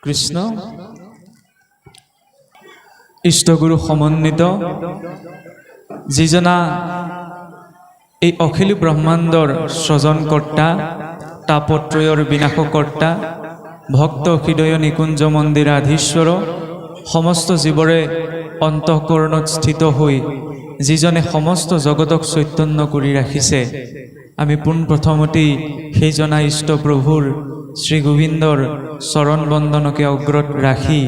কৃষ্ণ ইষ্টগুৰু সমন্বিত যিজনা এই অখিল ব্ৰহ্মাণ্ডৰ সৃজনকৰ্তা তাপত্ৰয়ৰ বিনাশকৰ্তা ভক্ত হৃদয় নিকুঞ্জ মন্দিৰাধীশ্বৰ সমস্ত জীৱৰে অন্তঃকৰণত স্থিত হৈ যিজনে সমস্ত জগতক চৈতন্য কৰি ৰাখিছে আমি পোনপ্ৰথমতেই সেইজনা ইষ্ট প্ৰভুৰ শ্ৰী গোবিন্দৰ চৰণ বন্দনকে অগ্ৰত ৰাখি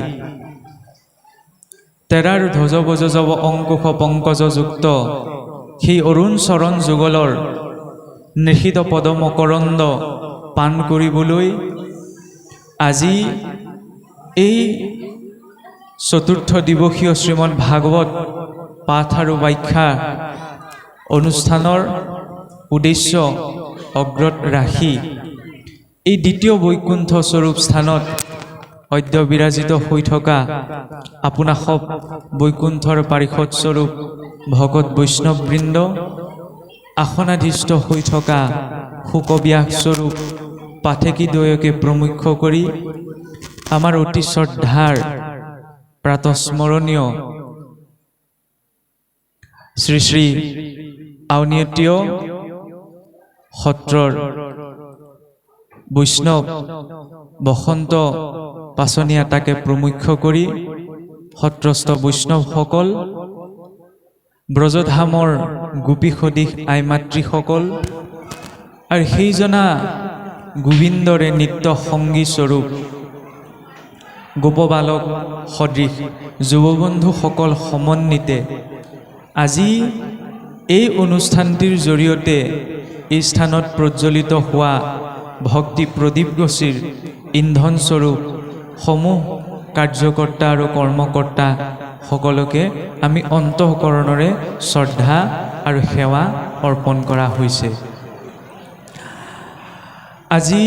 তেৰাৰ ধ্বজ বজ জব অংকুশ পংকজযুক্ত সেই অৰুণ চৰণ যুগলৰ নিষিদ্ধ পদম কৰন্দ পাণ কৰিবলৈ আজি এই চতুৰ্থ দিৱসীয় শ্ৰীমদ ভাগৱত পাঠ আৰু ব্যাখ্যা অনুষ্ঠানৰ উদ্দেশ্য অগ্ৰত ৰাখি এই দ্বিতীয় বৈকুণ্ঠ স্বৰূপ স্থানত অদ্য বিৰাজিত হৈ থকা আপোনাসৱ বৈকুণ্ঠৰ পাৰিষদ স্বৰূপ ভকত বৈষ্ণৱবৃন্দ আসনাধীষ্ঠ হৈ থকা শোকব্যাস স্বৰূপ পাঠেকীদ্বয়কে প্ৰমুখ্য কৰি আমাৰ অতি শ্ৰদ্ধাৰ প্ৰাতঃস্মৰণীয় শ্ৰী শ্ৰী আউনীআটী সত্ৰৰ বৈষ্ণৱ বসন্ত পাচনীয়া তাকে প্ৰমুখ্য কৰি সত্ৰস্থ বৈষ্ণৱসকল ব্ৰজধামৰ গোপী সদৃশ আই মাতৃসকল আৰু সেইজনা গোবিন্দৰে নিত্য সংগী স্বৰূপ গোপবালক সদৃশ যুৱবন্ধুসকল সমন্বিতে আজি এই অনুষ্ঠানটিৰ জৰিয়তে এই স্থানত প্ৰজ্বলিত হোৱা ভক্তি প্ৰদীপ গছিৰ ইন্ধন স্বৰূপ সমূহ কাৰ্যকৰ্তা আৰু কৰ্মকৰ্তা সকলোকে আমি অন্তঃকৰণৰে শ্ৰদ্ধা আৰু সেৱা অৰ্পণ কৰা হৈছে। আজি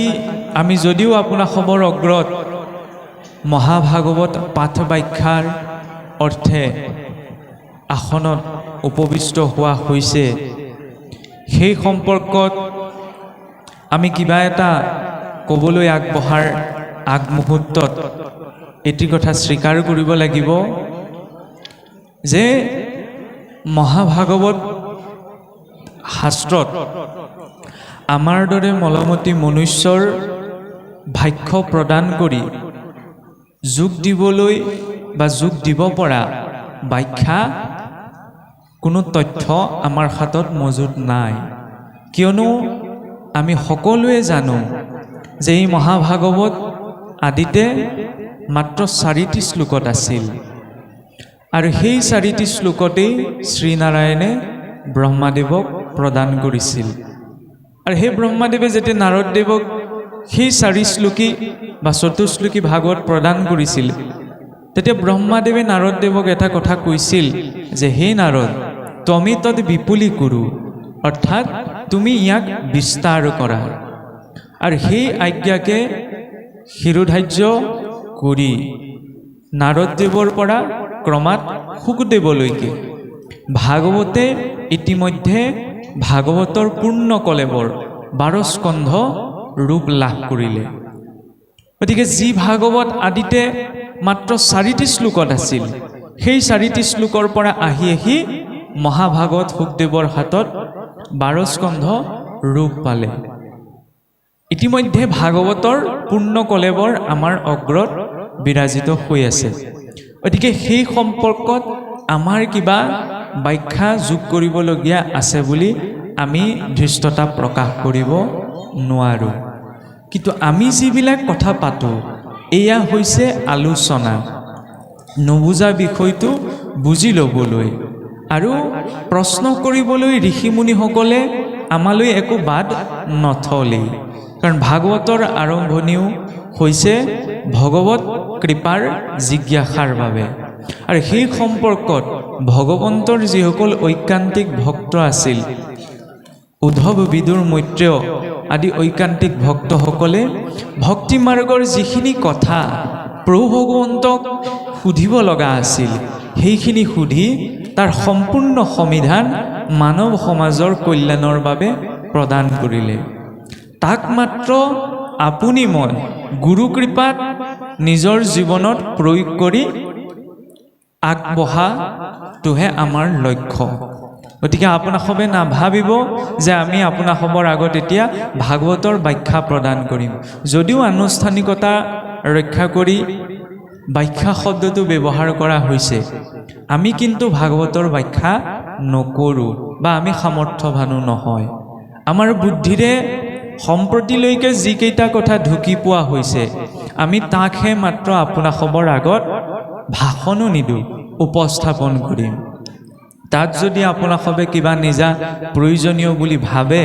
আমি যদিও আপোনাসৱৰ অগ্ৰত মহাভাগৱত পাঠ ব্যাখ্যাৰ অৰ্থে আসনত উপবিষ্ট হোৱা হৈছে সেই সম্পৰ্কত আমি কিবা এটা ক'বলৈ আগবঢ়াৰ আগমুহূৰ্তত এটি কথা স্বীকাৰ কৰিব লাগিব যে মহাভাগৱত শাস্ত্ৰত আমাৰ দৰে মলমতী মনুষ্যৰ ভাষ্য প্ৰদান কৰি যোগ দিবলৈ বা যোগ দিব পৰা ব্যাখ্যা কোনো তথ্য আমাৰ হাতত মজুত নাই, কিয়নো আমি সকলোৱে জানো যে এই মহাভাগৱত আদিতে মাত্ৰ 4টি শ্লোকত আছিল আৰু সেই 4টি শ্লোকতেই শ্ৰীনাৰায়ণে ব্ৰহ্মাদেৱক প্ৰদান কৰিছিল আৰু সেই ব্ৰহ্মাদেৱে যেতিয়া নাৰদদেৱক সেই 4 শ্লোকী বা চতুশ্লোকী ভাগৱত প্ৰদান কৰিছিল তেতিয়া ব্ৰহ্মাদেৱে নাৰদদেৱক এটা কথা কৈছিল যে হে নাৰদ তমি তদ বিপুলি কুৰু অৰ্থাৎ তুমি ইয়াক বিস্তাৰ কৰা আৰু সেই আজ্ঞাকে শিৰোধাৰ্য কৰি নাৰদদেৱৰ পৰা ক্ৰমাৎ শুকদেৱলৈকে ভাগৱতে ইতিমধ্যে ভাগৱতৰ পূৰ্ণ কলেবৰ 12 স্কন্ধ ৰূপ লাভ কৰিলে। গতিকে যি ভাগৱত আদিতে মাত্ৰ 4টি শ্লোকত আছিল সেই 4টি শ্লোকৰ পৰা আহি মহাভাগৱত শুকদেৱৰ হাতত 12 স্কন্ধ ৰূপ পালে। ইতিমধ্যে ভাগৱতৰ পূৰ্ণ কলেবৰ আমাৰ অগ্ৰত বিৰাজিত হৈ আছে। গতিকে সেই সম্পৰ্কত আমাৰ কিবা ব্যাখ্যা যোগ কৰিবলগীয়া আছে বুলি আমি ধৃষ্টতা প্ৰকাশ কৰিব নোৱাৰোঁ, কিন্তু আমি যিবিলাক কথা পাতোঁ এয়া হৈছে আলোচনা, নুবুজা বিষয়টো বুজি ল'বলৈ আৰু প্ৰশ্ন কৰিবলৈ ঋষিমুনিসকলে আমালৈ একো বাদ নথলেই, কাৰণ ভাগৱতৰ আৰম্ভণিও হৈছে ভগৱত কৃপাৰ জিজ্ঞাসাৰ বাবে আৰু সেই সম্পৰ্কত ভগৱন্তৰ যিসকল ঐকান্তিক ভক্ত আছিল উদ্ধৱ বিদুৰ মৈত্ৰেয় আদি ঐকান্তিক ভক্তসকলে ভক্তি মাৰ্গৰ যিখিনি কথা প্ৰভু ভগৱন্তক সুধিব লগা আছিল সেইখিনি সুধি তাৰ সম্পূৰ্ণ সমিধান মানৱ সমাজৰ কল্যাণৰ বাবে প্ৰদান কৰিলে। তাক মাত্ৰ আপুনি মই গুৰু কৃপাত নিজৰ জীৱনত প্ৰয়োগ কৰি আগবঢ়াটোহে আমাৰ লক্ষ্য। গতিকে আপোনাসৱে নাভাবিব যে আমি আপোনাসৱৰ আগত এতিয়া ভাগৱতৰ ব্যাখ্যা প্ৰদান কৰিম। যদিও আনুষ্ঠানিকতা ৰক্ষা কৰি ব্যাখ্যা শব্দটো ব্যৱহাৰ কৰা হৈছে, আমি কিন্তু ভাগৱতৰ ব্যাখ্যা নকৰোঁ বা আমি সামৰ্থ্যৱানো নহয়। আমাৰ বুদ্ধিৰে সম্প্ৰতিলৈকে যিকেইটা কথা ঢুকি পোৱা হৈছে, আমি তাকহে মাত্ৰ আপোনাসৱৰ আগত ভাষণো নিদিওঁ, উপস্থাপন কৰিম। তাত যদি আপোনাসৱে কিবা নিজা প্ৰয়োজনীয় বুলি ভাবে,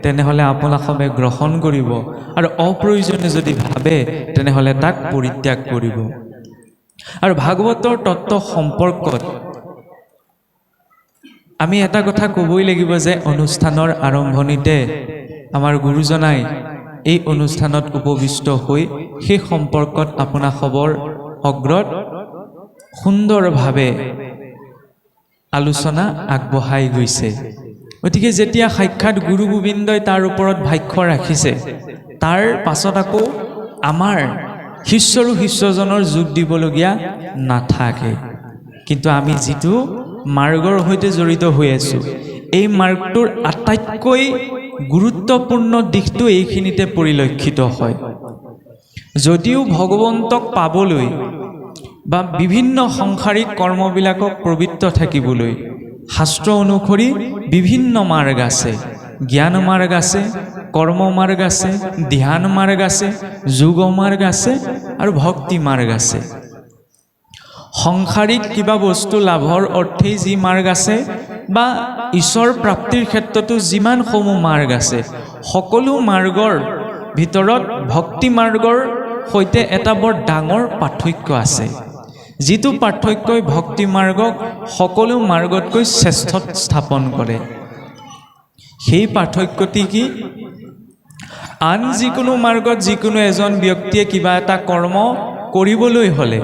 তেনেহ'লে আপোনাসৱে গ্ৰহণ কৰিব, আৰু অপ্ৰয়োজনীয় যদি ভাবে তেনেহ'লে তাক পৰিত্যাগ কৰিব। আৰু ভাগৱতৰ তত্ত্ব সম্পৰ্কত আমি এটা কথা ক'বই লাগিব যে অনুষ্ঠানৰ আৰম্ভণিতে আমাৰ গুৰুজনাই এই অনুষ্ঠানত উপবিষ্ট হৈ সেই সম্পৰ্কত আপোনাসৱৰ অগ্ৰত সুন্দৰভাৱে আলোচনা আগবঢ়াই গৈছে। গতিকে যেতিয়া সাক্ষাৎ গুৰু গোবিন্দই তাৰ ওপৰত ভাষ্য ৰাখিছে, তাৰ পাছত আকৌ আমাৰ শিষ্যৰো শিষ্যজনৰ যোগ দিবলগীয়া নাথাকে। কিন্তু আমি যিটো মাৰ্গৰ সৈতে জড়িত হৈ আছোঁ, এই মাৰ্গটোৰ আটাইতকৈ গুৰুত্বপূৰ্ণ দিশটো এইখিনিতে পৰিলক্ষিত হয়। যদিও ভগৱন্তক পাবলৈ বা বিভিন্ন সাংসাৰিক কৰ্মবিলাকক প্ৰবৃত্ত থাকিবলৈ শাস্ত্ৰ অনুসৰি বিভিন্ন মাৰ্গ আছে। জ্ঞান মাৰ্গ আছে, কৰ্ম মাৰ্গ আছে, ধ্যান মাৰ্গ আছে, যোগ মাৰ্গ আছে আৰু ভক্তি মাৰ্গ আছে। সাংসাৰিক কিবা বস্তু লাভৰ অৰ্থেই যি মাৰ্গ আছে বা ঈশ্বৰ প্ৰাপ্তিৰ ক্ষেত্ৰতো যিমানসমূহ মাৰ্গ আছে, সকলো মাৰ্গৰ ভিতৰত ভক্তি মাৰ্গৰ সৈতে এটা বৰ ডাঙৰ পাৰ্থক্য আছে, যিটো পাৰ্থক্যই ভক্তি মাৰ্গক সকলো মাৰ্গতকৈ শ্ৰেষ্ঠত স্থাপন কৰে। সেই পাৰ্থক্যটি কি? আন যিকোনো মাৰ্গত যিকোনো এজন ব্যক্তিয়ে কিবা এটা কৰ্ম কৰিবলৈ হ'লে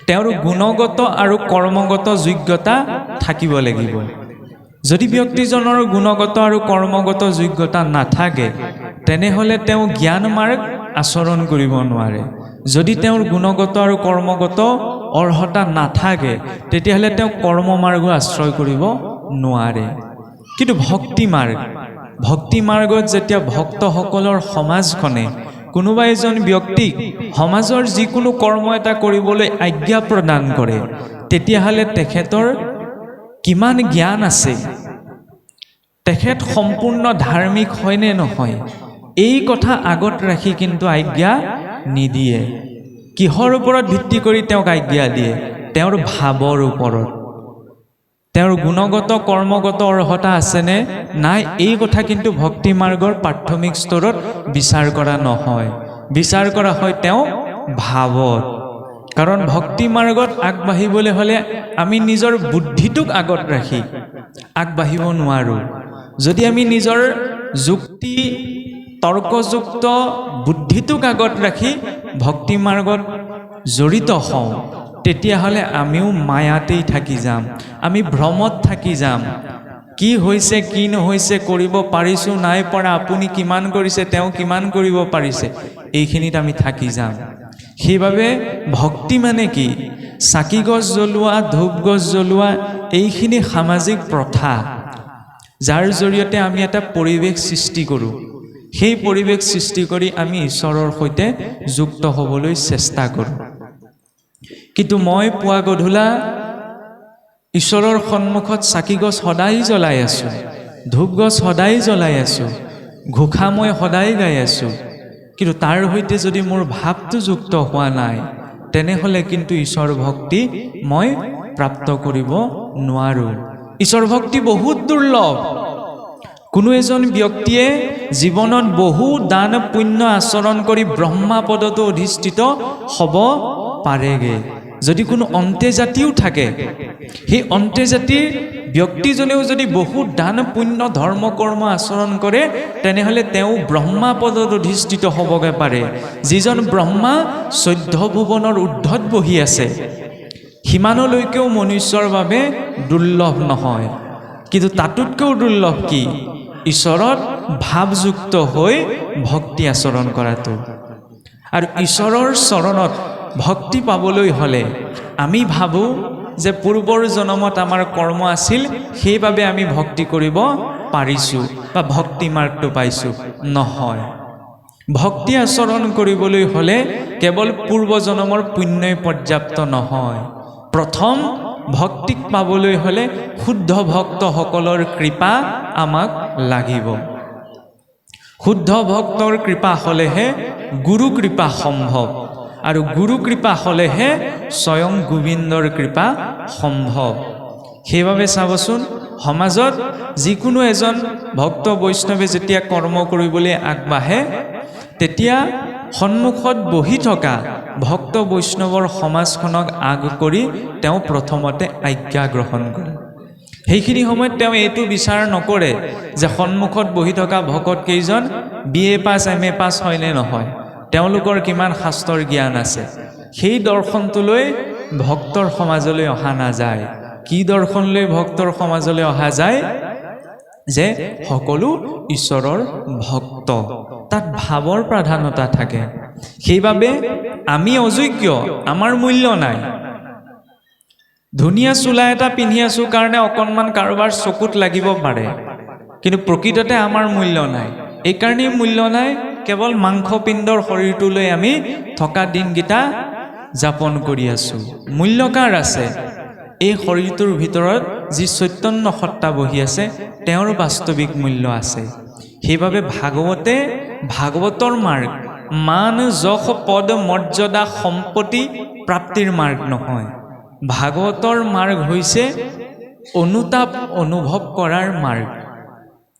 তেওঁৰ গুণগত আৰু কৰ্মগত যোগ্যতা থাকিব লাগিব। যদি ব্যক্তিজনৰ গুণগত আৰু কৰ্মগত যোগ্যতা নাথাকে, তেনেহ'লে তেওঁ জ্ঞান মাৰ্গ আচৰণ কৰিব নোৱাৰে। যদি তেওঁৰ গুণগত আৰু কৰ্মগত অৰ্হতা নাথাকে, তেতিয়াহ'লে তেওঁ কৰ্ম মাৰ্গ আশ্ৰয় কৰিব নোৱাৰে। কিন্তু ভক্তি মাৰ্গত যেতিয়া ভক্তসকলৰ সমাজখনে কোনোবা এজন ব্যক্তিক সমাজৰ যিকোনো কৰ্ম এটা কৰিবলৈ আজ্ঞা প্ৰদান কৰে, তেতিয়াহ'লে তেখেতৰ কিমান জ্ঞান আছে, তেখেত সম্পূৰ্ণ ধাৰ্মিক হয়নে নহয়, এই কথা আগত ৰাখি কিন্তু আজ্ঞা নিদিয়ে। কিহৰ ওপৰত ভিত্তি কৰি তেওঁক আজ্ঞা দিয়ে? তেওঁৰ ভাৱৰ ওপৰত। তেওঁৰ গুণগত কৰ্মগত অৰ্হতা আছেনে নাই, এই কথা কিন্তু ভক্তি মাৰ্গৰ প্ৰাথমিক স্তৰত বিচাৰ কৰা নহয়, বিচাৰ কৰা হয় তেওঁ ভাৱত। কাৰণ ভক্তি মাৰ্গত আগবাঢ়িবলৈ হ'লে আমি নিজৰ বুদ্ধিটোক আগত ৰাখি আগবাঢ়িব নোৱাৰোঁ। যদি আমি নিজৰ যুক্তি তৰ্কযুক্ত বুদ্ধিটোক আগত ৰাখি ভক্তি মাৰ্গত জড়িত হওঁ, তেতিয়াহ'লে আমিও মায়াতেই থাকি যাম, আমি ভ্ৰমত থাকি যাম। কি হৈছে কি নহৈছে, কৰিব পাৰিছোঁ নাই পৰা, আপুনি কিমান কৰিছে, তেওঁ কিমান কৰিব পাৰিছে, এইখিনিত আমি থাকি যাম। সেইবাবে ভক্তি মানে কি? চাকি গছ জ্বলোৱা, ধূপ গছ জ্বলোৱা, এইখিনি সামাজিক প্ৰথা, যাৰ জৰিয়তে আমি এটা পৰিৱেশ সৃষ্টি কৰোঁ। সেই পৰিৱেশ সৃষ্টি কৰি আমি ঈশ্বৰৰ সৈতে যুক্ত হ'বলৈ চেষ্টা কৰোঁ। কিন্তু মই পুৱা গধূলা ঈশ্বৰৰ সন্মুখত চাকি গছ সদায় জ্বলাই আছোঁ, ধূপ গছ সদায় জ্বলাই আছোঁ, ঘোষা মই সদায় গাই আছোঁ, কিন্তু তাৰ সৈতে যদি মোৰ ভাৱটো যুক্ত হোৱা নাই, তেনেহ'লে কিন্তু ঈশ্বৰ ভক্তি মই প্ৰাপ্ত কৰিব নোৱাৰোঁ। ঈশ্বৰ ভক্তি বহুত দুৰ্লভ। কোনো এজন ব্যক্তিয়ে জীৱনত বহু দান পুণ্য আচৰণ কৰি ব্ৰহ্মা পদতো অধিষ্ঠিত হ'ব পাৰেগে। যদি কোনো অন্ত্যজাতিও থাকে, সেই অন্ত্যজাতিৰ ব্যক্তিজনেও যদি বহু দান পুণ্য ধৰ্ম কৰ্ম আচৰণ কৰে, তেনেহ'লে তেওঁ ব্ৰহ্মা পদত অধিষ্ঠিত হ'বগে পাৰে। যিজন ব্ৰহ্মা 14 ভুৱনৰ ঊৰ্ধত বহি আছে, সিমানলৈকেও মনুষ্যৰ বাবে দুৰ্লভ নহয়। কিন্তু তাতোতকৈও দুৰ্লভ কি? ঈশ্বৰত ভাৱযুক্ত হৈ ভক্তি আচৰণ কৰাটো। আৰু ঈশ্বৰৰ চৰণত ভক্তি পাবলৈ হ'লে আমি ভাবোঁ যে পূৰ্বৰ জন্মত আমাৰ কৰ্ম আছিল, সেইবাবে আমি ভক্তি কৰিব পাৰিছোঁ বা ভক্তি মাৰ্গটো পাইছোঁ। নহয়, ভক্তি আচৰণ কৰিবলৈ হ'লে কেৱল পূৰ্বজন্মৰ পুণ্যই পৰ্যাপ্ত নহয়। প্ৰথম ভক্তিক পাবলৈ হ'লে শুদ্ধ ভক্তসকলৰ কৃপা আমাক লাগিব। শুদ্ধ ভক্তৰ কৃপা হ'লেহে গুৰু কৃপা সম্ভৱ, আৰু গুৰু কৃপা হ'লেহে স্বয়ং গোবিন্দৰ কৃপা সম্ভৱ। সেইবাবে চাবচোন, সমাজত যিকোনো এজন ভক্ত বৈষ্ণৱে যেতিয়া কৰ্ম কৰিবলৈ আগবাঢ়ে, তেতিয়া সন্মুখত বহি থকা ভক্ত বৈষ্ণৱৰ সমাজখনক আগ কৰি তেওঁ প্ৰথমতে আজ্ঞা গ্ৰহণ কৰে। সেইখিনি সময়ত তেওঁ এইটো বিচাৰ নকৰে যে সন্মুখত বহি থকা ভকত কেইজন BA পাছ MA পাছ হয়নে নহয়, তেওঁলোকৰ কিমান শাস্ত্ৰৰ জ্ঞান আছে। সেই দৰ্শনটোলৈ ভক্তৰ সমাজলৈ অহা নাযায়। কি দৰ্শনলৈ ভক্তৰ সমাজলৈ অহা যায়? যে সকলো ঈশ্বৰৰ ভক্ত, তাত ভাৱৰ প্ৰাধান্যতা থাকে। সেইবাবে আমি অযোগ্য, আমাৰ মূল্য নাই। ধুনীয়া চোলা এটা পিন্ধি আছোঁ কাৰণে অকণমান কাৰোবাৰ চকুত লাগিব পাৰে, কিন্তু প্ৰকৃততে আমাৰ মূল্য নাই। এইকাৰণেই মূল্য নাই, কেৱল মাংসপিণ্ডৰ শৰীৰটোলৈ আমি থকা দিনকেইটা যাপন কৰি আছোঁ। মূল্য কাৰ আছে? এই শৰীৰটোৰ ভিতৰত যি চৈতন্য সত্তা বহি আছে, তেওঁৰ বাস্তৱিক মূল্য আছে। সেইবাবে ভাগৱতে ভাগৱতৰ মাৰ্গ মান যশ পদ মৰ্যাদা সম্পত্তি প্ৰাপ্তিৰ মাৰ্গ নহয়। ভাগৱতৰ মাৰ্গ হৈছে অনুতাপ অনুভৱ কৰাৰ মাৰ্গ।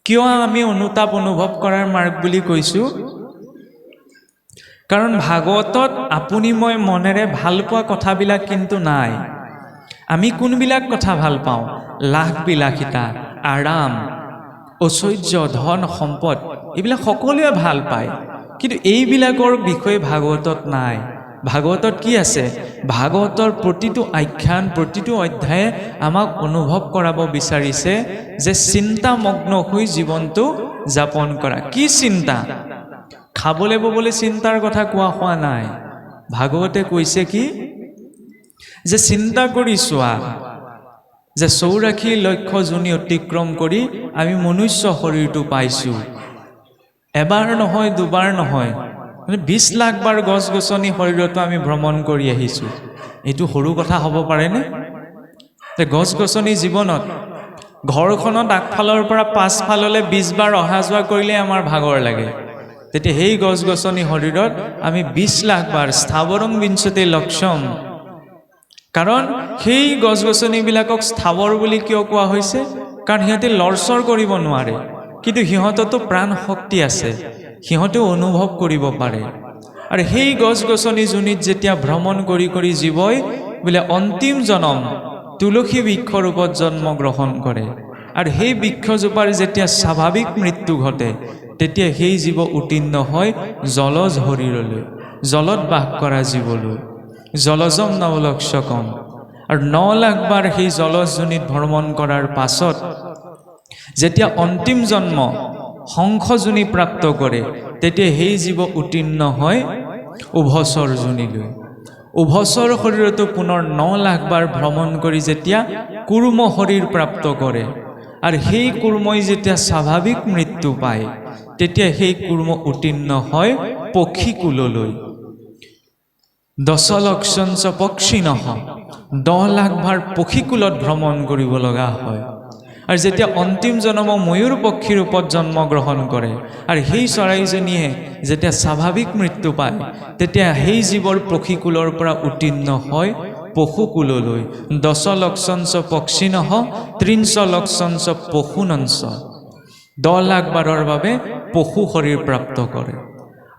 কিয় আমি অনুতাপ অনুভৱ কৰাৰ মাৰ্গ বুলি কৈছোঁ? কাৰণ ভাগৱতত আপুনি মই মনেৰে ভাল পোৱা কথাবিলাক কিন্তু নাই। আমি কোনবিলাক কথা ভাল পাওঁ? লাখ বিলাসিতা, আৰাম, ঐশ্বৰ্য, ধন সম্পদ, এইবিলাক সকলোৱে ভাল পায়, কিন্তু এইবিলাকৰ বিষয়ে ভাগৱতত নাই। ভাগৱতত কি আছে? ভাগৱতৰ প্ৰতিটো আখ্যান, প্ৰতিটো অধ্যায়ে আমাক অনুভৱ কৰাব বিচাৰিছে যে চিন্তামগ্ন হৈ জীৱনটো যাপন কৰা। কি চিন্তা? খাবলৈ ববলৈ চিন্তাৰ কথা কোৱা হোৱা নাই। ভাগৱতে কৈছে কি? যে চিন্তা কৰি চোৱা যে 84 লক্ষ যোনি অতিক্ৰম কৰি আমি মনুষ্য শৰীৰটো পাইছোঁ। এবাৰ নহয়, দুবাৰ নহয়, 20 লাখ বাৰ গছ গছনি শৰীৰতো আমি ভ্ৰমণ কৰি আহিছোঁ। এইটো সৰু কথা হ'ব পাৰেনে? যে গছ গছনি জীৱনত ঘৰখনত আগফালৰ পৰা পাছফাললৈ 20 বাৰ অহা যোৱা কৰিলে আমাৰ ভাগৰ লাগে, তেতিয়া সেই গছ গছনি শৰীৰত আমি 20 লাখ বাৰ স্থাৱৰং বিঞ্চতে লক্ষম। কাৰণ সেই গছ গছনিবিলাকক স্থাৱৰ বুলি কিয় কোৱা হৈছে? কাৰণ সিহঁতে লৰচৰ কৰিব নোৱাৰে, কিন্তু সিহঁততো প্ৰাণ শক্তি আছে, সিহঁতেও অনুভৱ কৰিব পাৰে। আৰু সেই গছ গছনি যোনিত যেতিয়া ভ্ৰমণ কৰি কৰি জীৱই বোলে অন্তিম জনম তুলসী বৃক্ষ ৰূপত জন্ম গ্ৰহণ কৰে, আৰু সেই বৃক্ষজোপাৰ যেতিয়া স্বাভাৱিক মৃত্যু ঘটে, তেতিয়া সেই জীৱ উত্তীৰ্ণ হয় জলজ শৰীৰলৈ, জলত বাস কৰা জীৱলৈ, জলজম নৱলক্ষকম। আৰু 9 লাখ বাৰ সেই জলজ যোনিত ভ্ৰমণ কৰাৰ পাছত যেতিয়া অন্তিম জন্ম হংস যোনি প্ৰাপ্ত কৰে, তেতিয়া সেই জীৱ উত্তীৰ্ণ হয় উভচৰ যোনিলৈ। উভচৰ শৰীৰতো পুনৰ 9 লাখ বাৰ ভ্ৰমণ কৰি যেতিয়া কুৰ্ম শৰীৰ প্ৰাপ্ত কৰে, আৰু সেই কুৰ্মই যেতিয়া স্বাভাৱিক মৃত্যু পায়, তেতিয়া সেই কুৰ্ম উত্তীৰ্ণ হয় পক্ষীকুললৈ। 10 লক্ষঞ্চ পক্ষিণঃ, 10 লাখ বাৰ পক্ষীকুলত ভ্ৰমণ কৰিব লগা হয়। আৰু যেতিয়া অন্তিম জন্ম ময়ূৰ পক্ষী ৰূপত জন্ম গ্ৰহণ কৰে, আৰু সেই চৰাইজনীয়ে যেতিয়া স্বাভাৱিক মৃত্যু পায়, তেতিয়া সেই জীৱৰ পক্ষীকুলৰ পৰা উত্তীৰ্ণ হয় পশুকুললৈ। 10 লক্ষঞ্চ পক্ষিণঃ 30 লক্ষঞ্চ পশুনঞ্চ, 10 লাখ বাৰৰ বাবে পশু শৰীৰ প্ৰাপ্ত কৰে।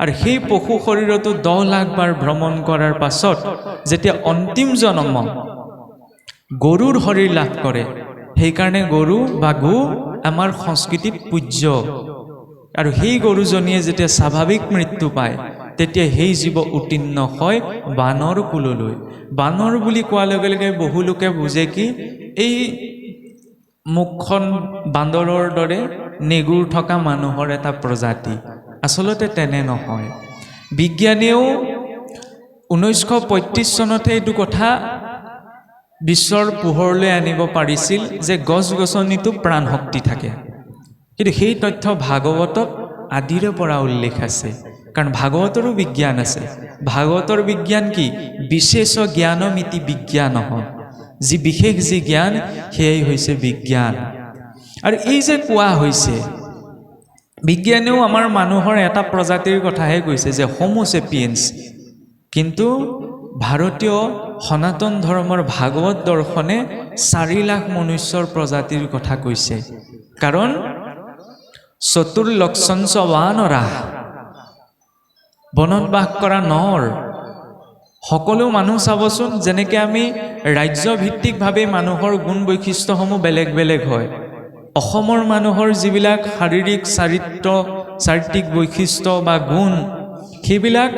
আৰু সেই পশু শৰীৰতো 10 লাখ বাৰ ভ্ৰমণ কৰাৰ পাছত যেতিয়া অন্তিম জন্ম গৰুৰ শৰীৰ লাভ কৰে, সেইকাৰণে গৰু বা গো আমাৰ সংস্কৃতিত পূজ্য। আৰু সেই গৰুজনীয়ে যেতিয়া স্বাভাৱিক মৃত্যু পায়, তেতিয়া সেই জীৱ উত্তীৰ্ণ হয় বানৰ কুললৈ। বানৰ বুলি কোৱাৰ লগে লগে বহু লোকে বুজে কি এই মুখখন বান্দৰৰ দৰে নেগুৰ থকা মানুহৰ এটা প্ৰজাতি। আচলতে তেনে নহয়। বিজ্ঞানেও 1935 চনতে এইটো কথা বিশ্বৰ পোহৰলৈ আনিব পাৰিছিল যে গছ-গছনিতো প্ৰাণ শক্তি থাকে। কিন্তু সেই তথ্য ভাগৱতত আদিৰে পৰা উল্লেখ আছে, কাৰণ ভাগৱতৰো বিজ্ঞান আছে। ভাগৱতৰ বিজ্ঞান কি? বিশেষ জ্ঞানমিতি বিজ্ঞানঃ, যি বিশেষ যি জ্ঞান সেয়াই হৈছে বিজ্ঞান। আৰু এই যে কোৱা হৈছে, বিজ্ঞানেও আমাৰ মানুহৰ এটা প্ৰজাতিৰ কথাহে কৈছে যে হোমো চেপিয়েন্স, কিন্তু ভাৰতীয় সনাতন ধৰ্মৰ ভাগৱত দৰ্শনে 4 লাখ মনুষ্যৰ প্ৰজাতিৰ কথা কৈছে। কাৰণ চতুৰ্লক্ষঞ্চ বানৰা, বনত বাস কৰা নৰ, সকলো মানুহ চাবচোন, যেনেকৈ আমি ৰাজ্যভিত্তিকভাৱে মানুহৰ গুণ বৈশিষ্ট্যসমূহ বেলেগ বেলেগ হয়। অসমৰ মানুহৰ যিবিলাক শাৰীৰিক চাৰিত্ৰিক বৈশিষ্ট্য বা গুণ, সেইবিলাক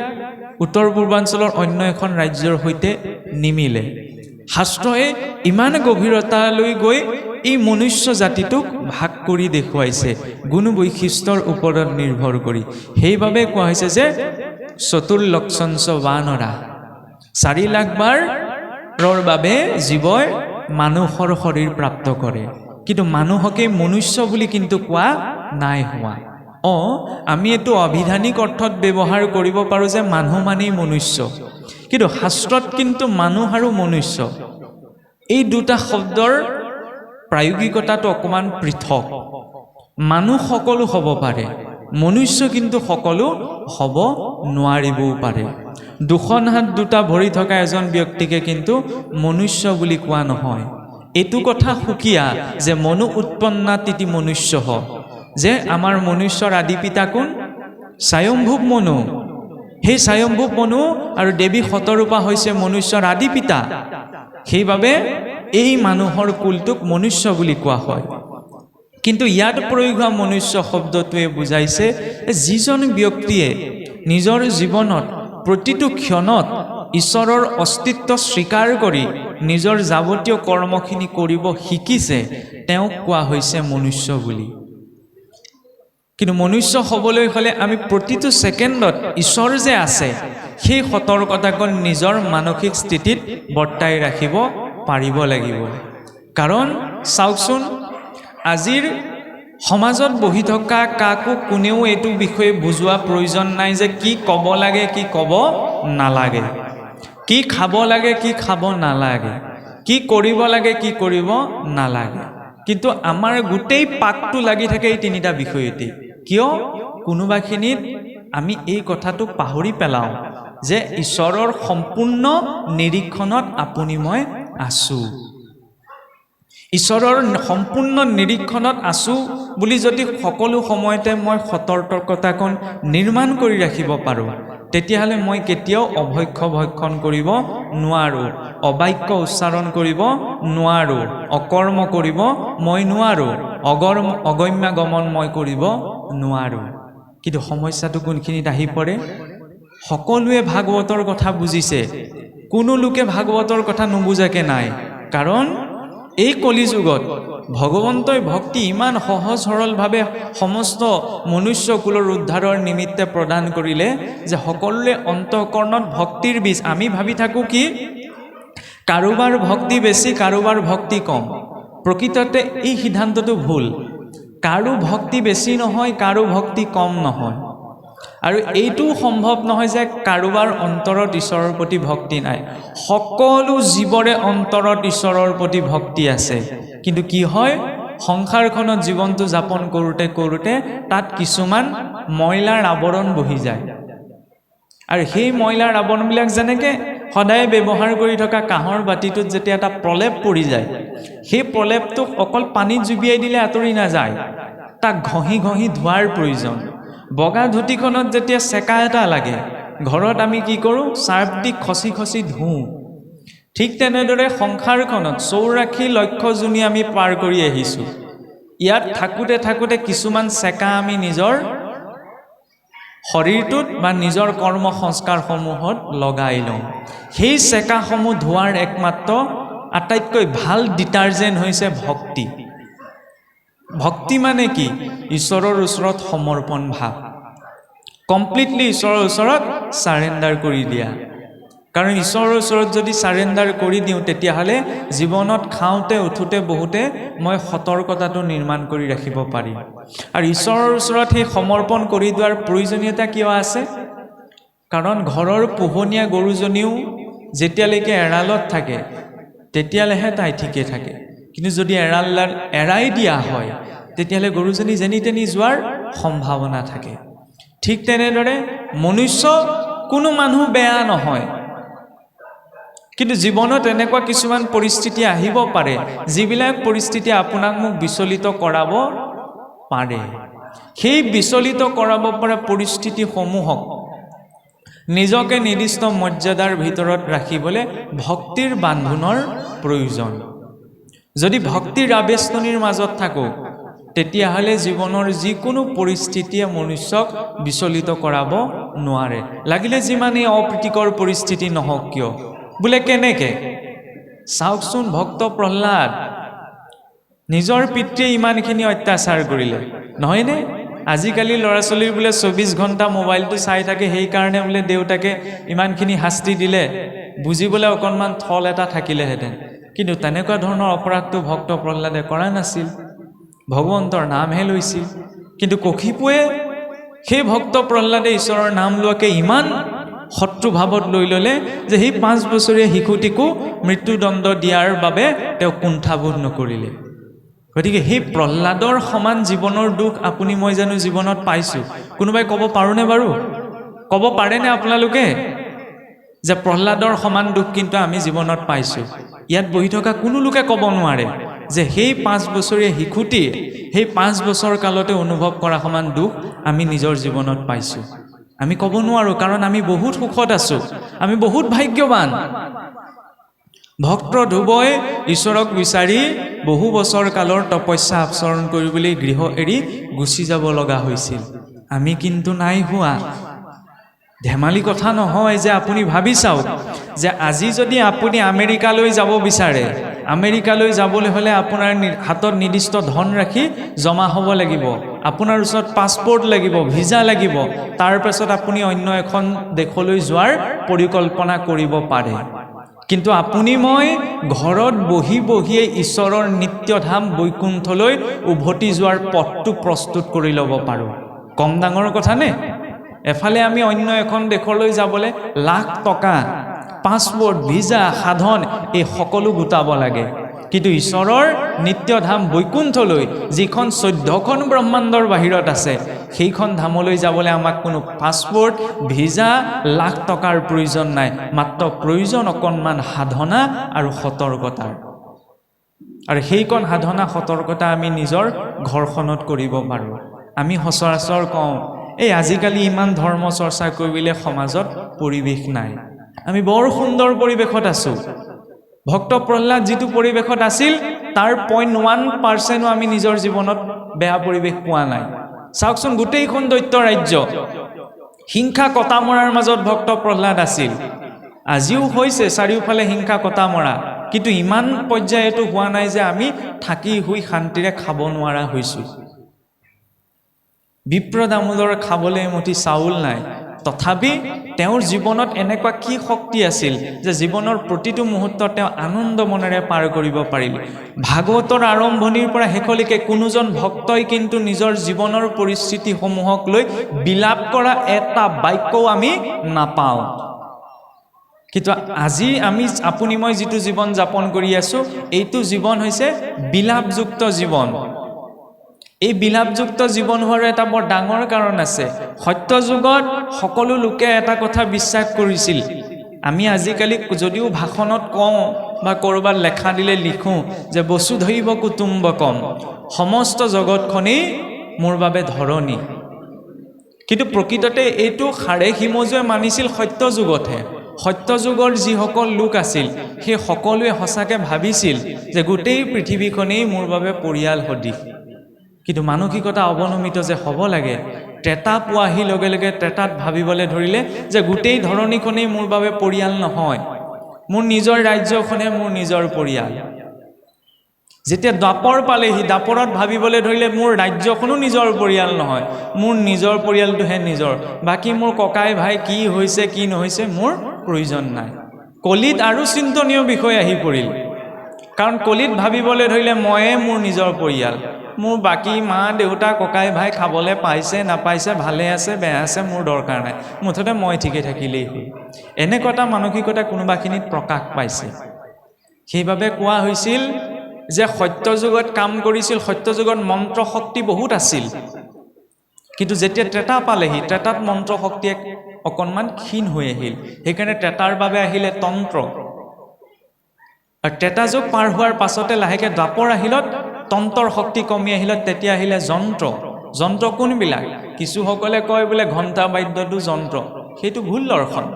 উত্তৰ পূৰ্বাঞ্চলৰ অন্য এখন ৰাজ্যৰ সৈতে নিমিলে। শাস্ত্ৰই ইমান গভীৰতালৈ গৈ এই মনুষ্য জাতিটোক ভাগ কৰি দেখুৱাইছে গুণ বৈশিষ্ট্যৰ ওপৰত নিৰ্ভৰ কৰি। সেইবাবে কোৱা হৈছে যে চতুৰ্লক্ষঞ্চ বানৰা, 4 লাখ বাৰৰ বাবে জীৱই মানুহৰ শৰীৰ প্ৰাপ্ত কৰে। কিন্তু মানুহকে মনুষ্য বুলি কিন্তু কোৱা নাই হোৱা। আমি এইটো অভিধানিক অৰ্থত ব্যৱহাৰ কৰিব পাৰোঁ যে মানুহ মানেই মনুষ্য, কিন্তু শাস্ত্ৰত কিন্তু মানুহ আৰু মনুষ্য এই দুটা শব্দৰ প্ৰায়োগিকতাটো অকণমান পৃথক। মানুহ সকলো হ'ব পাৰে, মনুষ্য কিন্তু সকলো হ'ব নোৱাৰিবও পাৰে। 2খন হাত 2টা ভৰি থকা এজন ব্যক্তিকে কিন্তু মনুষ্য বুলি কোৱা নহয়। এইটো কথা সুকীয়া যে মনু উৎপন্না তিতি মনুষ্য, যে আমাৰ মনুষ্যৰ আদি পিতা কোন? স্বয়ম্ভুৱ মনু। সেই স্বয়ম্ভুৱ মনু আৰু দেৱী শতৰূপা হৈছে মনুষ্যৰ আদি পিতা। সেইবাবে এই মানুহৰ কুলটোক মনুষ্য বুলি কোৱা হয়। কিন্তু ইয়াত প্ৰয়োগ হোৱা মনুষ্য শব্দটোৱে বুজাইছে যিজন ব্যক্তিয়ে নিজৰ জীৱনত প্ৰতিটো ক্ষণত ঈশ্বৰৰ অস্তিত্ব স্বীকাৰ কৰি নিজৰ যাৱতীয় কৰ্মখিনি কৰিব শিকিছে, তেওঁক কোৱা হৈছে মনুষ্য বুলি। কিন্তু মনুষ্য হ'বলৈ হ'লে আমি প্ৰতিটো ছেকেণ্ডত ঈশ্বৰ যে আছে সেই সতৰ্কতাকণ নিজৰ মানসিক স্থিতিত বৰ্তাই ৰাখিব পাৰিব লাগিব। কাৰণ চাওকচোন, আজিৰ সমাজত বহি থকা কাকো কোনেও এইটো বিষয়ে বুজোৱা প্ৰয়োজন নাই যে কি ক'ব লাগে কি ক'ব নালাগে, কি খাব লাগে কি খাব নালাগে, কি কৰিব লাগে কি কৰিব নালাগে। কিন্তু আমাৰ গোটেই পাকটো লাগি থাকে এই 3টা বিষয়তে। কিয়? কোনোবাখিনিত আমি এই কথাটো পাহৰি পেলাওঁ যে ঈশ্বৰৰ সম্পূৰ্ণ নিৰীক্ষণত আপুনি মই আছোঁ। ঈশ্বৰৰ সম্পূৰ্ণ নিৰীক্ষণত আছোঁ বুলি যদি সকলো সময়তে মই সতৰ্কতাকণ নিৰ্মাণ কৰি ৰাখিব পাৰোঁ, তেতিয়াহ'লে মই কেতিয়াও অভক্ষ্য ভক্ষণ কৰিব নোৱাৰোঁ, অবাক্য উচ্চাৰণ কৰিব নোৱাৰোঁ, অকৰ্ম কৰিব মই নোৱাৰোঁ, অগম্যাগমন মই কৰিব নোৱাৰোঁ। কিন্তু সমস্যাটো কোনখিনিত আহি পৰে? সকলোৱে ভাগৱতৰ কথা বুজিছে, কোনো লোকে ভাগৱতৰ কথা নুবুজাকে নাই। কাৰণ এই কলিযুগত ভগৱন্তই ভক্তি ইমান সহজ সৰলভাৱে সমস্ত মনুষ্য কুলৰ উদ্ধাৰৰ নিমিত্তে প্ৰদান কৰিলে যে সকলোৰে অন্তঃকৰণত ভক্তিৰ বীজ। আমি ভাবি থাকোঁ কি কাৰোবাৰ ভক্তি বেছি কাৰোবাৰ ভক্তি কম। প্ৰকৃততে এই সিদ্ধান্তটো ভুল। কাৰো ভক্তি বেছি নহয়, কাৰো ভক্তি কম নহয়। আৰু এইটোও সম্ভৱ নহয় যে কাৰোবাৰ অন্তৰত ঈশ্বৰৰ প্ৰতি ভক্তি নাই। সকলো জীৱৰে অন্তৰত ঈশ্বৰৰ প্ৰতি ভক্তি আছে। কিন্তু কি হয়, সংসাৰখনত জীৱনটো যাপন কৰোঁতে কৰোঁতে তাত কিছুমান ময়লাৰ আৱৰণ বহি যায়। আৰু সেই ময়লাৰ আৱৰণবিলাক যেনেকৈ সদায় ব্যৱহাৰ কৰি থকা কাঁহৰ বাতিটোত যেতিয়া এটা প্ৰলেপ পৰি যায়, সেই প্ৰলেপটোক অকল পানীত জুবিয়াই দিলে আঁতৰি নাযায়, তাক ঘঁহি ঘঁহি ধোৱাৰ প্ৰয়োজন। বগা ধুতিখনত যেতিয়া চেকা এটা লাগে, ঘৰত আমি কি কৰোঁ? চাৰ্ফ দি খচি খচি ধুওঁ। ঠিক তেনেদৰে সংসাৰখনত 84 লক্ষ জুনি আমি পাৰ কৰি আহিছোঁ। ইয়াত থাকোঁতে থাকোঁতে কিছুমান চেকা আমি নিজৰ শৰীৰটোত বা নিজৰ কৰ্ম সংস্কাৰসমূহত লগাই লওঁ। সেই চেকাসমূহ ধোৱাৰ একমাত্ৰ আটাইতকৈ ভাল ডিটাৰজেণ্ট হৈছে ভক্তি। ভক্তি মানে কি? ঈশ্বৰৰ ওচৰত সমৰ্পণ ভাৱ, কমপ্লিটলি ঈশ্বৰৰ ওচৰত চাৰেণ্ডাৰ কৰি দিয়া। কাৰণ ঈশ্বৰৰ ওচৰত যদি চাৰেণ্ডাৰ কৰি দিওঁ তেতিয়াহ'লে জীৱনত খাওঁতে উঠোতে বহুতে মই সতৰ্কতাটো নিৰ্মাণ কৰি ৰাখিব পাৰিম। আৰু ঈশ্বৰৰ ওচৰত সেই সমৰ্পণ কৰি দিয়াৰ প্ৰয়োজনীয়তা কিয় আছে? কাৰণ ঘৰৰ পোহনীয়া গৰুজনীও যেতিয়ালৈকে এৰালত থাকে তেতিয়ালৈহে তাই ঠিকে থাকে, কিন্তু যদি এৰাই দিয়া হয় তেতিয়াহ'লে গৰুজনী যেনি তেনি যোৱাৰ সম্ভাৱনা থাকে। ঠিক তেনেদৰে মনুষ্য কোনো মানুহ বেয়া নহয়, কিন্তু জীৱনত এনেকুৱা কিছুমান পৰিস্থিতি আহিব পাৰে যিবিলাক পৰিস্থিতি আপোনাক মোক বিচলিত কৰাব পাৰে। সেই বিচলিত কৰাব পৰা পৰিস্থিতিসমূহক নিজকে নিৰ্দিষ্ট মৰ্যাদাৰ ভিতৰত ৰাখিবলৈ ভক্তিৰ বান্ধোনৰ প্ৰয়োজন। যদি ভক্তিৰ আবেষ্টনীৰ মাজত থাকোঁ তেতিয়াহ'লে জীৱনৰ যিকোনো পৰিস্থিতিয়ে মনুষ্যক বিচলিত কৰাব নোৱাৰে, লাগিলে যিমানেই অপ্ৰীতিকৰ পৰিস্থিতি নহওক কিয়। বোলে কেনেকে? চাওকচোন, ভক্ত প্ৰহ্লাদ নিজৰ পিতৃয়ে ইমানখিনি অত্যাচাৰ কৰিলে, নহয়নে? আজিকালি ল'ৰা ছোৱালীৰ বোলে 24 ঘণ্টা মোবাইলটো চাই থাকে, সেইকাৰণে বোলে দেউতাকে ইমানখিনি শাস্তি দিলে, বুজিবলৈ অকণমান থল এটা থাকিলেহেঁতেন। কিন্তু তেনেকুৱা ধৰণৰ অপৰাধটো ভক্ত প্ৰহ্লাদে কৰা নাছিল, ভগৱন্তৰ নামহে লৈছিল। কিন্তু কশিপুৱে সেই ভক্ত প্ৰহ্লাদে ঈশ্বৰৰ নাম লোৱাকে ইমান শত্ৰুভাৱত লৈ ল'লে যে সেই 5 বছৰীয়া শিশুটিকো মৃত্যুদণ্ড দিয়াৰ বাবে তেওঁ কুণ্ঠাবোধ নকৰিলে। গতিকে সেই প্ৰহ্লাদৰ সমান জীৱনৰ দুখ আপুনি মই জানো জীৱনত পাইছোঁ? কোনোবাই ক'ব পাৰোঁনে বাৰু? ক'ব পাৰেনে আপোনালোকে যে প্ৰহ্লাদৰ সমান দুখ কিন্তু আমি জীৱনত পাইছোঁ? ইয়াত বহি থকা কোনো লোকে ক'ব নোৱাৰে যে সেই 5 বছৰীয়া শিশুটিয়ে সেই 5 বছৰ কালতে অনুভৱ কৰা সমান দুখ আমি নিজৰ জীৱনত পাইছোঁ। আমি ক'ব নোৱাৰোঁ, কাৰণ আমি বহুত সুখত আছোঁ, আমি বহুত ভাগ্যৱান। ভক্ত ধ্ৰুৱই ঈশ্বৰক বিচাৰি বহু বছৰ কালৰ তপস্যা আচৰণ কৰিবলৈ গৃহ এৰি গুচি যাব লগা হৈছিল। আমি কিন্তু নাই হোৱা। ধেমালি কথা নহয় যে আপুনি ভাবি চাওক যে আজি যদি আপুনি আমেৰিকালৈ যাব বিচাৰে, আমেৰিকালৈ যাবলৈ হ'লে আপোনাৰ হাতত নিৰ্দিষ্ট ধনৰাশি জমা হ'ব লাগিব, আপোনাৰ ওচৰত পাছপৰ্ট লাগিব, ভিজা লাগিব, তাৰপাছত আপুনি অন্য এখন দেশলৈ যোৱাৰ পৰিকল্পনা কৰিব পাৰে। কিন্তু আপুনি মই ঘৰত বহি বহিয়ে ঈশ্বৰৰ নিত্যধাম বৈকুণ্ঠলৈ উভতি যোৱাৰ পথটো প্ৰস্তুত কৰি ল'ব পাৰোঁ। কম ডাঙৰ কথা নে? এফালে আমি অন্য এখন দেশলৈ যাবলৈ লাখ টকা, পাছপৰ্ট, ভিজা, সাধন এই সকলো গোটাব লাগে। কিন্তু ঈশ্বৰৰ নিত্যধাম বৈকুণ্ঠলৈ, যিখন 14খন ব্ৰহ্মাণ্ডৰ বাহিৰত আছে, সেইখন ধামলৈ যাবলৈ আমাক কোনো পাছপৰ্ট, ভিজা, লাখ টকাৰ প্ৰয়োজন নাই। মাত্ৰ প্ৰয়োজন অকণমান সাধনা আৰু সতৰ্কতাৰ। আৰু সেইকণ সাধনা সতৰ্কতা আমি নিজৰ ঘৰখনত কৰিব পাৰোঁ। আমি সচৰাচৰ কওঁ এই আজিকালি ইমান ধৰ্ম চৰ্চা কৰিবলৈ সমাজত পৰিৱেশ নাই। আমি বৰ সুন্দৰ পৰিৱেশত আছোঁ। ভক্ত প্ৰহ্লাদ যিটো পৰিৱেশত আছিল তাৰ 0.1% আমি নিজৰ জীৱনত বেয়া পৰিৱেশ পোৱা নাই। চাওকচোন, গোটেইখন দৈত্য ৰাজ্য হিংসা কটা মৰাৰ মাজত ভক্ত প্ৰহ্লাদ আছিল। আজিও হৈছে চাৰিওফালে হিংসা কটা মৰা, কিন্তু ইমান পৰ্যায়তো হোৱা নাই যে আমি থাকি শুই শান্তিৰে খাব নোৱাৰা হৈছোঁ। বিপ্ৰ দামোদৰ খাবলৈ এমুঠি চাউল নাই, তথাপি তেওঁৰ জীৱনত এনেকুৱা কি শক্তি আছিল যে জীৱনৰ প্ৰতিটো মুহূৰ্তত তেওঁ আনন্দ মনেৰে পাৰ কৰিব পাৰিল। ভাগৱতৰ আৰম্ভণিৰ পৰা শেষলৈকে কোনোজন ভক্তই কিন্তু নিজৰ জীৱনৰ পৰিস্থিতিসমূহক লৈ বিলাপ কৰা এটা বাক্যও আমি নাপাওঁ। কিন্তু আজি আপুনি মই যিটো জীৱন যাপন কৰি আছোঁ, এইটো জীৱন হৈছে বিলাপযুক্ত জীৱন। এই বিলাপযুক্ত জীৱন হোৱাৰ এটা বৰ ডাঙৰ কাৰণ আছে। সত্য যুগত সকলো লোকে এটা কথা বিশ্বাস কৰিছিল। আমি আজিকালি যদিও ভাষণত কওঁ বা ক'ৰবাত লেখা দিলে লিখোঁ যে বসুধৈৱ কুটুম্বকম, সমস্ত জগতখনেই মোৰ বাবে ধৰণী, কিন্তু প্ৰকৃততে এইটো সাৰে সিমজুৱে মানিছিল সত্য যুগতহে। সত্য যুগৰ যিসকল লোক আছিল সেই সকলোৱে সঁচাকৈ ভাবিছিল যে গোটেই পৃথিৱীখনেই মোৰ বাবে পৰিয়াল সদৃশ। কিন্তু মানসিকতা অৱনমিত যে হ'ব লাগে, ত্ৰেতা পোৱাহি লগে লগে ত্ৰেতাত ভাবিবলৈ ধৰিলে যে গোটেই ধৰণীখনেই মোৰ বাবে পৰিয়াল নহয়, মোৰ নিজৰ ৰাজ্যখনে মোৰ নিজৰ পৰিয়াল। যেতিয়া দ্বাপৰ পালেহি, দ্বাপৰত ভাবিবলৈ ধৰিলে মোৰ ৰাজ্যখনো নিজৰ পৰিয়াল নহয়, মোৰ নিজৰ পৰিয়ালটোহে নিজৰ, বাকী মোৰ ককাই ভাই কি হৈছে কি নহৈছে মোৰ প্ৰয়োজন নাই। কলিত আৰু চিন্তনীয় বিষয় আহি পৰিল, কাৰণ কলিত ভাবিবলৈ ধৰিলে ময়ে মোৰ নিজৰ পৰিয়াল, মোৰ বাকী মা দেউতা ককাই ভাই খাবলৈ পাইছে নাপাইছে, ভালে আছে বেয়া আছে মোৰ দৰকাৰ নাই, মুঠতে মই ঠিকে থাকিলেই হ'ল। এনেকুৱা এটা মানসিকতা কোনোবাখিনিত প্ৰকাশ পাইছে। সেইবাবে কোৱা হৈছিল যে সত্যযুগত কাম কৰিছিল, সত্যযুগত মন্ত্ৰ শক্তি বহুত আছিল, কিন্তু যেতিয়া ত্ৰেতা পালেহি ত্ৰেতাত মন্ত্ৰ শক্তি অকণমান ক্ষীণ হৈ আহিল। সেইকাৰণে ত্ৰেতাৰ বাবে আহিলে তন্ত্ৰ, আৰু ত্ৰেতা যুগ পাৰ হোৱাৰ পাছতে লাহেকৈ দ্বাপৰ আহিলত তন্ত্ৰৰ শক্তি কমি আহিলত তেতিয়া আহিলে যন্ত্ৰ। যন্ত্ৰ কোনবিলাক? কিছুসকলে কয় বোলে ঘণ্টা বাদ্যটো যন্ত্ৰ, সেইটো ভুল দৰ্শন।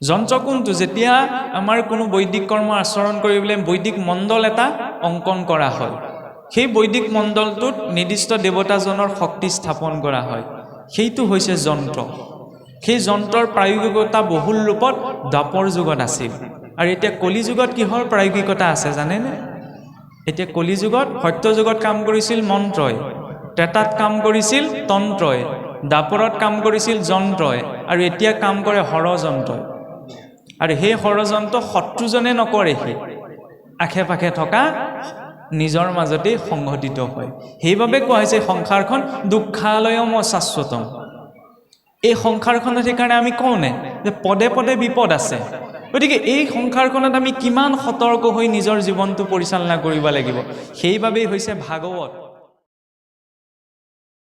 যন্ত্ৰ কোনটো? যেতিয়া আমাৰ কোনো বৈদিক কৰ্ম আচৰণ কৰিবলৈ বৈদিক মণ্ডল এটা অংকন কৰা হয়, সেই বৈদিক মণ্ডলটোত নিৰ্দিষ্ট দেৱতাজনৰ শক্তি স্থাপন কৰা হয়, সেইটো হৈছে যন্ত্ৰ। সেই যন্ত্ৰৰ প্ৰায়োগিকতা বহুল ৰূপত দ্বাপৰ যুগত আছিল। আৰু এতিয়া কলি যুগত কিহৰ প্ৰায়োগিকতা আছে জানেনে? এতিয়া কলি যুগত সত্যযুগত কাম কৰিছিল মন্ত্ৰই, ত্ৰেতাত কাম কৰিছিল তন্ত্ৰই, দ্বাপৰত কাম কৰিছিল যন্ত্ৰই, আৰু এতিয়া কাম কৰে ষড়যন্ত্ৰই। আৰু সেই ষড়যন্ত্ৰ শত্ৰুজনে নকৰেহি, আশে পাশে থকা নিজৰ মাজতেই সংঘটিত হয়। সেইবাবে কোৱা হৈছে সংসাৰখন দুঃখালয়ম শাশ্বতম। এই সংসাৰখনত সেইকাৰণে আমি কওঁনে যে পদে পদে বিপদ আছে। গতিকে এই সংসাৰখনত আমি কিমান সতৰ্ক হৈ নিজৰ জীৱনটো পৰিচালনা কৰিব লাগিব, সেইবাবেই হৈছে ভাগৱত।